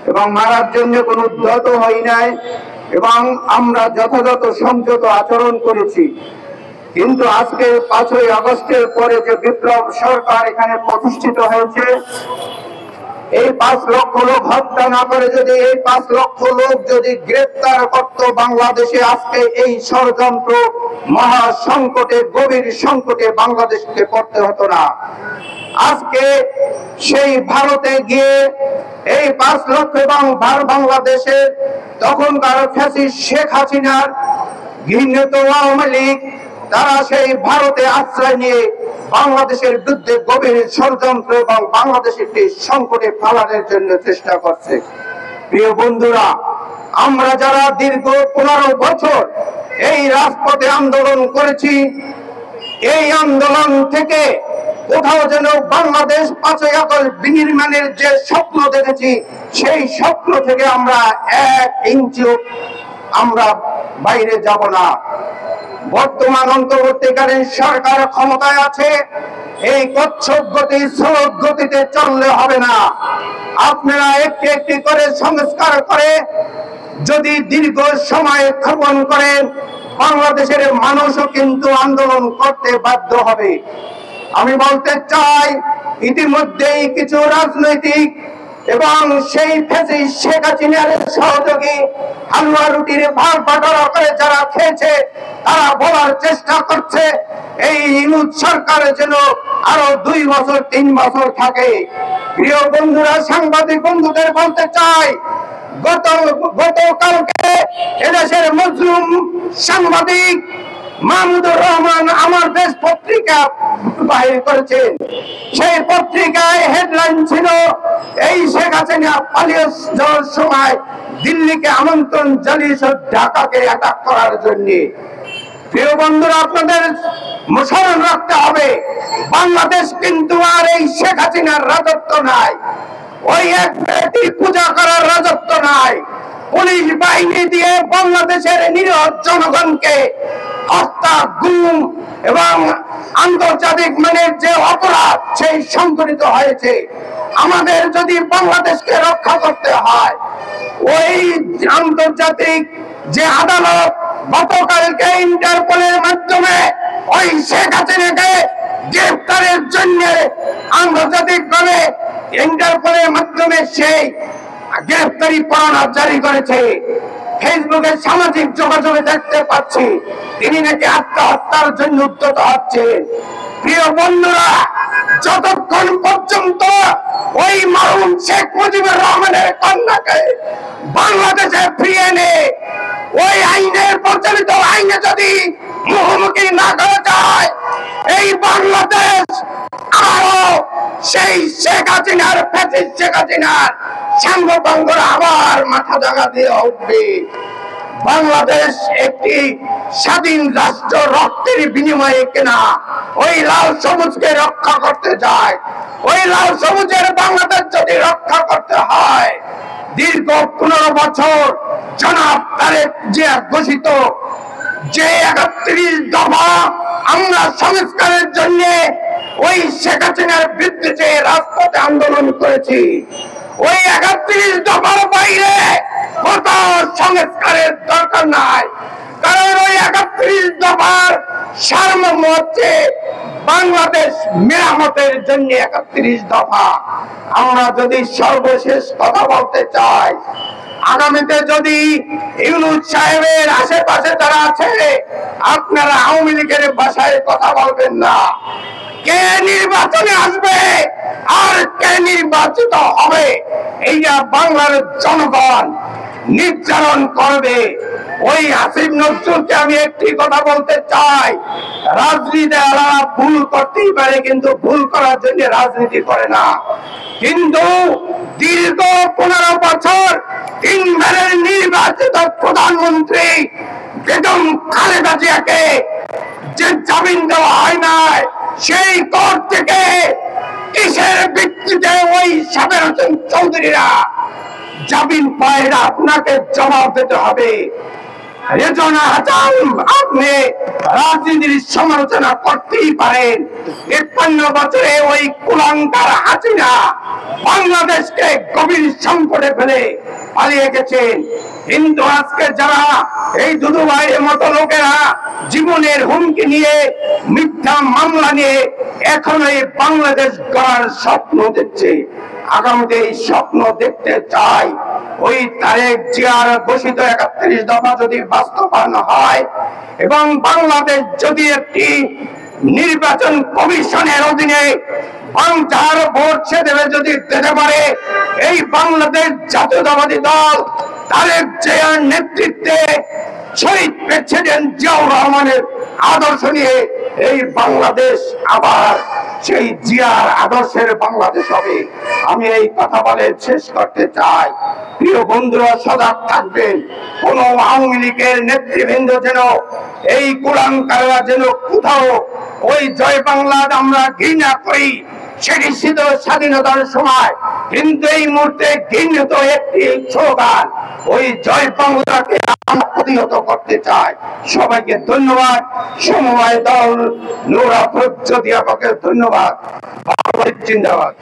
এবং মারার জন্য কোনো উদ্যত হই নাই এবং আমরা যথাযথ সংযত আচরণ করেছি। কিন্তু আজকে 5ই আগস্টের পরে যে বিপ্লব সরকার এখানে প্রতিষ্ঠিত হয়েছে, এই 5 লক্ষ লোক হত্যা না করে যদি এই 5 লক্ষ লোক যদি গ্রেপ্তার করত, বাংলাদেশে আজকে এই ষড়যন্ত্র মহা সংকটে, গভীর সংকটে বাংলাদেশকে পড়তে হতো না। আজকে সেই ভারতে গিয়ে এই 5 লক্ষ এবং বাংলাদেশে তখনকার ফ্যাসিস্ট শেখ হাসিনার ঘৃণিত আওয়ামী লীগ, তারা সেই ভারতে আশ্রয় নিয়ে বাংলাদেশের বিরুদ্ধে গভীর ষড়যন্ত্র এবং বাংলাদেশকে সংকটে ফেলানোর জন্য চেষ্টা করছে। প্রিয় বন্ধুরা, আমরা যারা দীর্ঘ 15 বছর এই রাজপথে আন্দোলন করেছি, এই আন্দোলন থেকে কোথাও যেন বাংলাদেশ 5ই আগস্ট বিনির্মাণের যে স্বপ্ন দেখেছি, সেই স্বপ্ন থেকে আমরা 1 ইঞ্চিও আমরা বাইরে যাব না। বর্তমান অন্তর্বর্তীকালীন সরকার ক্ষমতায় আছে, এই কচ্ছপ গতি স্রোত গতিতে চললে হবে না। আপনারা একটি একটি করে সংস্কার করে যদি দীর্ঘ সময় ক্ষেপণ করেন, বাংলাদেশের মানুষও কিন্তু আন্দোলন করতে বাধ্য হবে। আমি বলতে চাই, ইতিমধ্যেই কিছু রাজনৈতিক এবং সেই ফ্যাসিস্ট শেখ হাসিনার সহযোগী হালুয়া রুটির ভাগ বাটোয়ারা করে যারা খেয়েছে, তারা বলার চেষ্টা করছে এই ইউনূস সরকারের যেন আরো 2 বছর 3 বছর থাকে। প্রিয় বন্ধুরা, সাংবাদিক বন্ধুদের বলতে চাই, গতকালকে এদেশের মজলুম সাংবাদিক মাহমুদুর রহমান আমার দেশ পত্রিকা বাহির করেছেন। সেই পত্রিকায় হেডলাইন ছিল, এই শেখ হাসিনা পালিয়ে যাওয়ার সময় দিল্লিকে আমন্ত্রণ জানিয়েছে ঢাকাকে অ্যাটাক করার জন্য। প্রিয় বন্ধুরা, আপনাদের স্মরণ রাখতে হবে, বাংলাদেশ কিন্তু আর এই শেখ হাসিনার রাজত্ব নাই, ওই এক ব্যক্তি পূজা করার রাজত্ব নাই। পুলিশ বাহিনী দিয়ে বাংলাদেশের নিরীহ জনগণকে হত্যা, গুম এবং আন্তর্জাতিক মানের যে অপরাধ সেই সংঘটিত হয়েছে। আমাদের যদি বাংলাদেশকে রক্ষা করতে হয়, ওই আন্তর্জাতিক যে আদালত গতকালকে ইন্টারপোলের মাধ্যমে ওই শেখ হাসিনাকে গ্রেফতারের জন্য আন্তর্জাতিক ভাবে ইন্টারপোলের মাধ্যমে সেই গ্রেফতারি পরোয়ানা জারি করেছে। ফেসবুকে সামাজিক যোগাযোগে দেখতে পাচ্ছি তিনি নাকি আত্মহত্যার জন্য উদ্যত হচ্ছেন। প্রিয় বন্ধুরা, যতক্ষণ পর্যন্ত ওই মরহুম শেখ মুজিবুর রহমানের কন্যাকে বাংলাদেশে ফিরিয়ে এনে ওই আইনের প্রচলিত আইনে যদি মুখোমুখি না করা যায়, এই বাংলাদেশ আরো সেই শেখ হাসিনার ফ্যাসিস্ট শেখ হাসিনার সাঙ্গপাঙ্গরা আবার মাথা জাগা দিয়ে উঠবে। বাংলাদেশ একটি স্বাধীন রাষ্ট্র, রক্তের বিনিময়ে কেনা। ওই লাল সবুজকে রক্ষা করতে যায়, ওই লাল সবুজের বাংলাদেশ যদি রক্ষা করতে হয়, দীর্ঘ 15 বছর জনাব তারেক জিয়া ঘোষিত যে 31 দফা আমরা সংস্কারের জন্য ওই শেখ হাসিনার বিরুদ্ধে রাজপথে আন্দোলন করেছি, ওই 31 দফার বাইরে কোথাও সংস্কারের দরকার নাই। কারণ ওই 31 দফার সারমর্ম হচ্ছে বাংলাদেশ মেরামতের জন্য 31 দফা। আমরা যদি সর্বশেষ কথা বলতে চাই, আগামীতে যদি ইউনূস সাহেবের আশেপাশে যারা আছে, আপনারা আওয়ামী লীগের ভাষায় কথা বলবেন না। কে নির্বাচনে আসবে আর কে নির্বাচিত হবে, এইটা বাংলার জনগণ নির্ধারণ করবে। ওই আসিফ নজরুলকে আমি একটি কথা বলতে চাই, রাজনীতিরা ভুল করতেই পারে, কিন্তু ভুল করার জন্য রাজনীতি করে না। কিন্তু দীর্ঘ 15 বছর 3 বারের নির্বাচিত প্রধানমন্ত্রী বেগম খালেদা জিয়াকে যে জামিন দেওয়া হয় নাই, সেই কোর্ট থেকে কিসের ভিত্তিতে ওই সাবের হোসেন চৌধুরীরা জামিন পায়, আপনাকে জবাব দিতে হবে। রেজনা হাসান, আপনি রাজনীতির সমালোচনা করতেই পারেন, ৫৩ বছরে ওই কুলাঙ্গার হাসিনা বাংলাদেশকে গভীর সংকটে ফেলে পালিয়ে গেছেন। কিন্তু আজকে যারা এই দুদুভাইয়ের মতো লোকেরা জীবনের হুমকি নিয়ে, মিথ্যা মামলা নিয়ে এখন এই বাংলাদেশ গড়ার স্বপ্ন দেখছে, আগামীতে এই স্বপ্ন দেখতে চাই, ওই তারেক জিয়ার ঘোষিত ৩১ দফা যদি বাস্তবায়ন হয় এবং বাংলাদেশ যদি একটি নির্বাচন কমিশনের অধীনে যার ভোট সে দেবে যদি দিতে পারে, এই বাংলাদেশ জাতীয়তাবাদী দল তারেক জিয়ার নেতৃত্বে শহীদ প্রেসিডেন্ট জিয়াউর রহমানের আদর্শ নিয়ে এই বাংলাদেশ আবার সেই জিয়ার আদর্শের বাংলাদেশ হবে। আমি এই কথা বলে শেষ করতে চাই। প্রিয় বন্ধুরা, সজাগ থাকবেন, কোন আওয়ামী লীগের নেতৃবৃন্দ যেন, এই কুলাঙ্গাররা যেন কোথাও ওই জয় বাংলা আমরা ঘৃণা করি, সেটি ছিল স্বাধীনতার সময়, কিন্তু এই মুহূর্তে ঘৃণিত একটি স্লোগান, ওই জয় বাংলাকে আমরা প্রতিহত করতে চাই। সবাইকে ধন্যবাদ। সমবায় দল নূরা প্রজ্যোতি আপাকে ধন্যবাদ। জিন্দাবাদ।